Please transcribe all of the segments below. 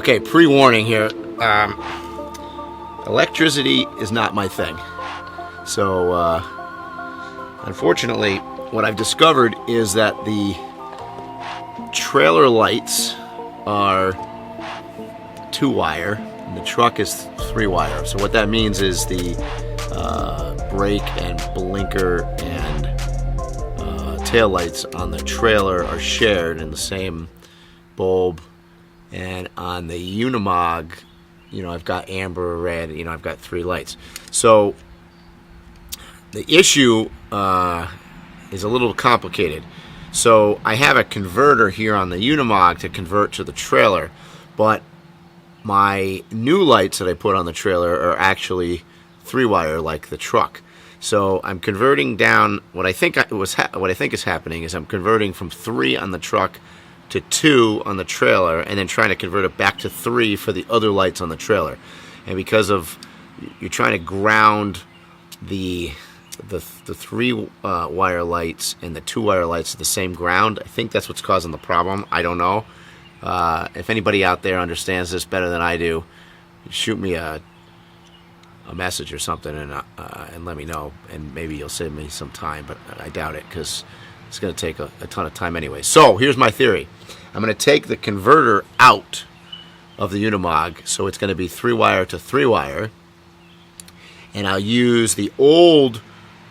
Okay, pre-warning here. Electricity is not my thing. So, unfortunately, what I've discovered is that the trailer lights are 2-wire, and the truck is 3-wire. So what that means is the brake and blinker and tail lights on the trailer are shared in the same bulb. And on the Unimog, you know, I've got amber, red, you know, I've got 3 lights. So the issue is a little complicated. So I have a converter here on the Unimog to convert to the trailer, but my new lights that I put on the trailer are actually 3-wire like the truck. So I'm converting down what I think is happening is I'm converting from 3 on the truck to 2 on the trailer, and then trying to convert it back to 3 for the other lights on the trailer. And because of you're trying to ground the 3-wire lights and the 2-wire lights to the same ground, I think that's what's causing the problem. I don't know. If anybody out there understands this better than I do, shoot me a message or something and let me know, and maybe you'll save me some time, but I doubt it because it's going to take a ton of time anyway. So here's my theory. I'm going to take the converter out of the Unimog, so it's going to be 3-wire to 3-wire, and I'll use the old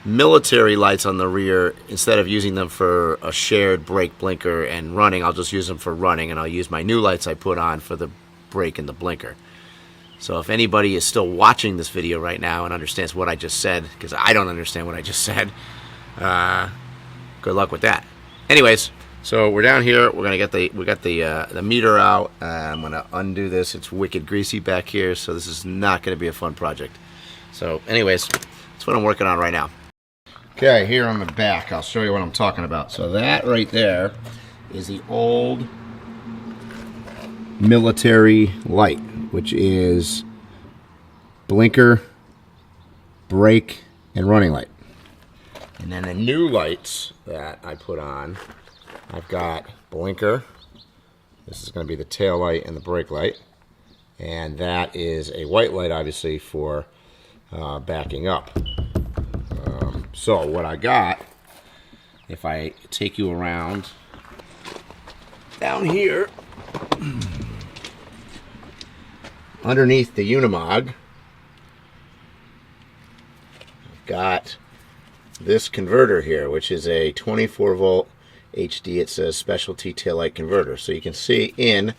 military lights on the rear. Instead of using them for a shared brake, blinker, and running, I'll just use them for running, and I'll use my new lights I put on for the brake and the blinker. So if anybody is still watching this video right now and understands what I just said, because I don't understand what I just said, good luck with that. Anyways, so we're down here. We're gonna get we got the meter out. I'm gonna undo this. It's wicked greasy back here, so this is not gonna be a fun project. So, anyways, that's what I'm working on right now. Okay, here on the back, I'll show you what I'm talking about. So that right there is the old military light, which is blinker, brake, and running light. And then the new lights that I put on, I've got blinker. This is going to be the tail light and the brake light. And that is a white light, obviously, for backing up. So what I got, if I take you around down here, underneath the Unimog, I've got this converter here, which is a 24-volt HD. It says specialty taillight converter. So you can see in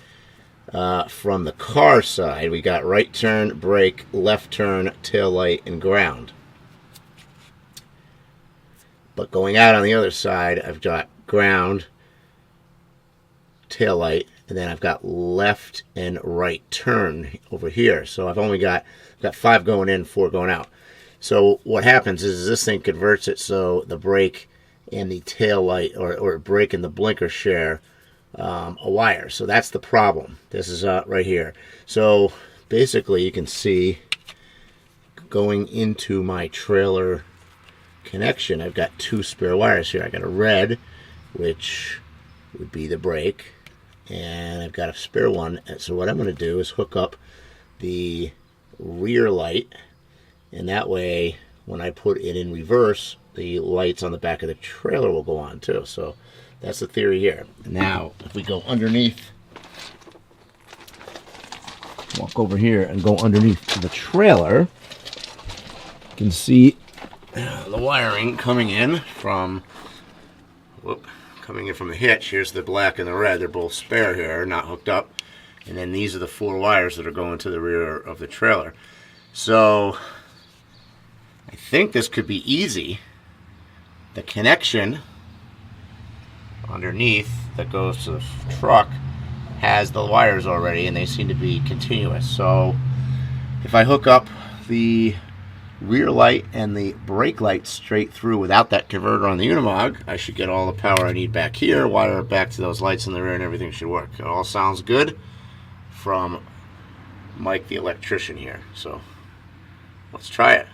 from the car side, we got right turn, brake, left turn, taillight, and ground. But going out on the other side, I've got ground, taillight, and then I've got left and right turn over here. So I've got 5 going in, 4 going out. So what happens is this thing converts it so the brake and the tail light, or brake and the blinker, share a wire. So that's the problem. This is right here. So basically you can see going into my trailer connection, I've got 2 spare wires here. I got a red, which would be the brake, and I've got a spare one. And so what I'm going to do is hook up the rear light, and that way when I put it in reverse, the lights on the back of the trailer will go on too. So that's the theory here. Now if we go underneath, walk over here and go underneath the trailer, you can see the wiring coming in from the hitch. Here's the black and the red. They're both spare here, not hooked up. And then these are the 4 wires that are going to the rear of the trailer. So I think this could be easy. The connection underneath that goes to the truck has the wires already, and they seem to be continuous. So if I hook up the rear light and the brake light straight through without that converter on the Unimog, I should get all the power I need back here, wire it back to those lights in the rear, and everything should work. It all sounds good from Mike the electrician here. So let's try it.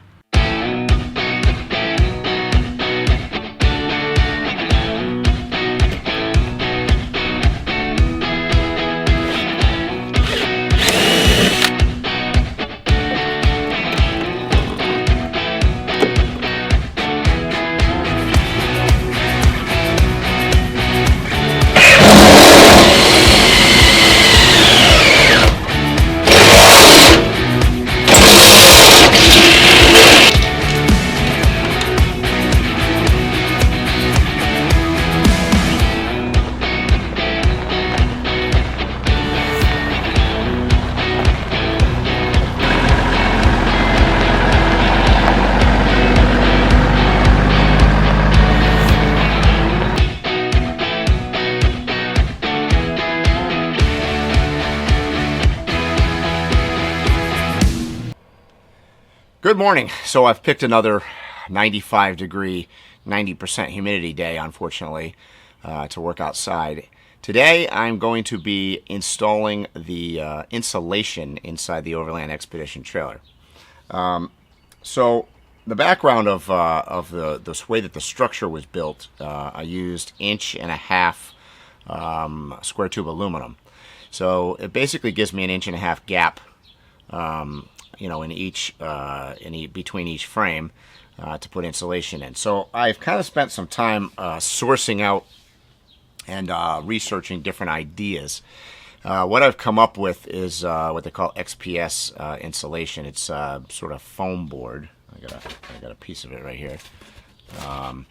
Good morning. So I've picked another 95 degree, 90% humidity day, unfortunately, to work outside. Today I'm going to be installing the insulation inside the Overland Expedition trailer. So the background of the way that the structure was built, I used 1.5 inch square tube aluminum. So it basically gives me an 1.5 inch gap, in each between each frame to put insulation in. So I've kind of spent some time sourcing out and researching different ideas. What I've come up with is what they call XPS insulation. It's sort of foam board. I got a piece of it right here. 1.5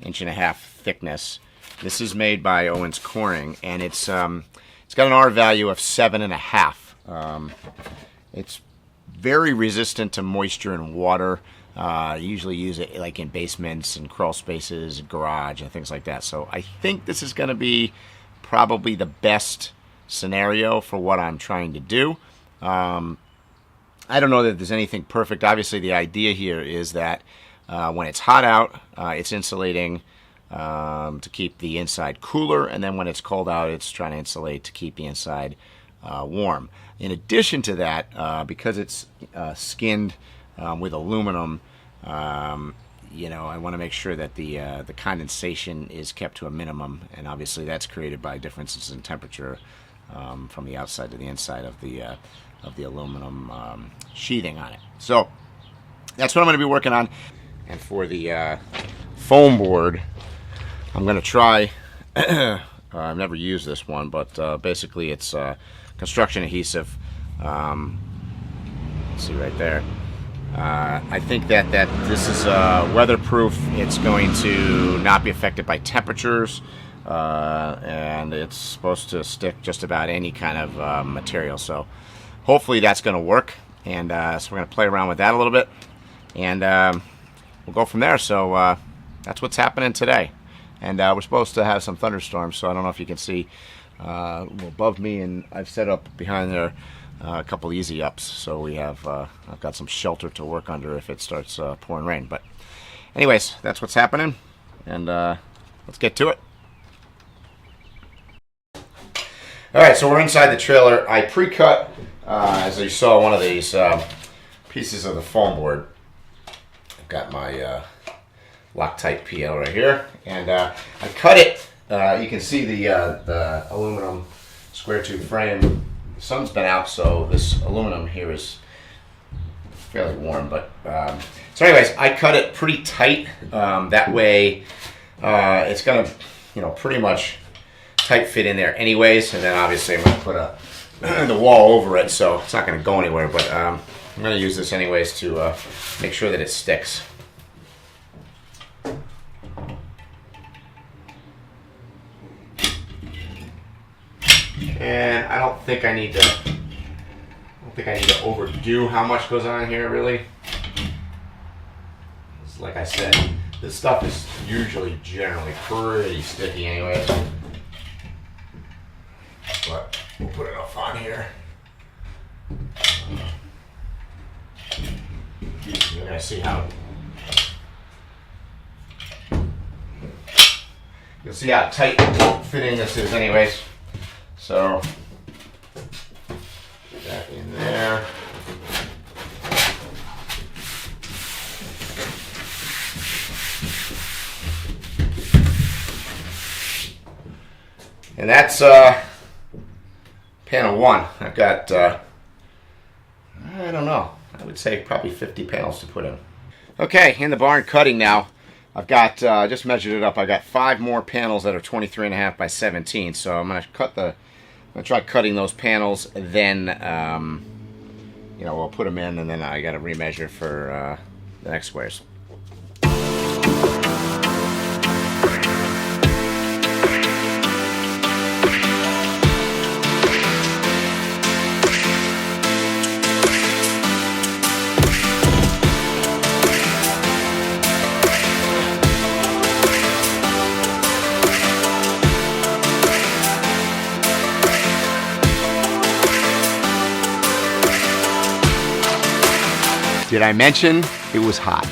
inch thickness. This is made by Owens Corning, and it's got an R value of 7.5. It's very resistant to moisture and water. Usually use it like in basements and crawl spaces, garage, and things like that. So I think this is going to be probably the best scenario for what I'm trying to do. I don't know that there's anything perfect. Obviously, the idea here is that when it's hot out, it's insulating to keep the inside cooler, and then when it's cold out, it's trying to insulate to keep the inside warm. In addition to that, because it's skinned with aluminum, I want to make sure that the condensation is kept to a minimum, and obviously that's created by differences in temperature from the outside to the inside of the aluminum sheathing on it. So that's what I'm going to be working on. And for the foam board, I'm going to try. I've never used this one, but basically it's construction adhesive. See right there. I think that this is weatherproof. It's going to not be affected by temperatures, and it's supposed to stick just about any kind of material. So hopefully that's going to work, and so we're going to play around with that a little bit, and we'll go from there. So that's what's happening today. And we're supposed to have some thunderstorms, so I don't know if you can see above me, and I've set up behind there a couple easy ups, so we have I've got some shelter to work under if it starts pouring rain. But anyways, that's what's happening, and let's get to it. Alright, so we're inside the trailer. I pre-cut, as you saw, one of these pieces of the foam board. I've got my Loctite PL right here, and I cut it. You can see the aluminum square tube frame. The sun's been out, so this aluminum here is fairly warm. But so anyways, I cut it pretty tight. That way, it's gonna, pretty much tight fit in there anyways. And then obviously I'm gonna put the wall over it, so it's not gonna go anywhere. But I'm gonna use this anyways to make sure that it sticks. And I don't think I need to overdo how much goes on here, really. Like I said, this stuff is usually generally pretty sticky anyway. But we'll put enough on here. You're gonna see how you'll see how tight fitting this is anyways. So, put that in there. And that's panel 1. I've got, I don't know, I would say probably 50 panels to put in. Okay, in the barn cutting now. I've got, just measured it up, I've got 5 more panels that are 23.5 by 17. So I'm going to try cutting those panels, then, we'll put them in, and then I got to remeasure for the next squares. Did I mention it was hot?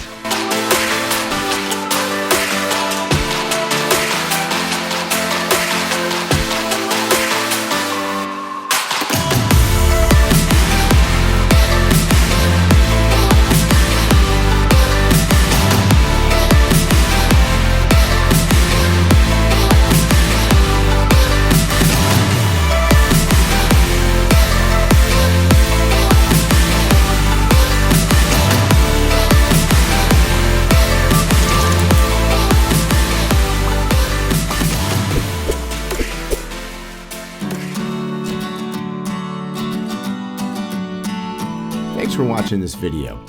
Thanks for watching this video.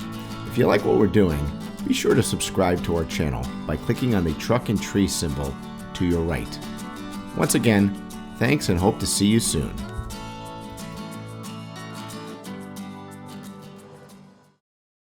If you like what we're doing, be sure to subscribe to our channel by clicking on the truck and tree symbol to your right. Once again, thanks and hope to see you soon.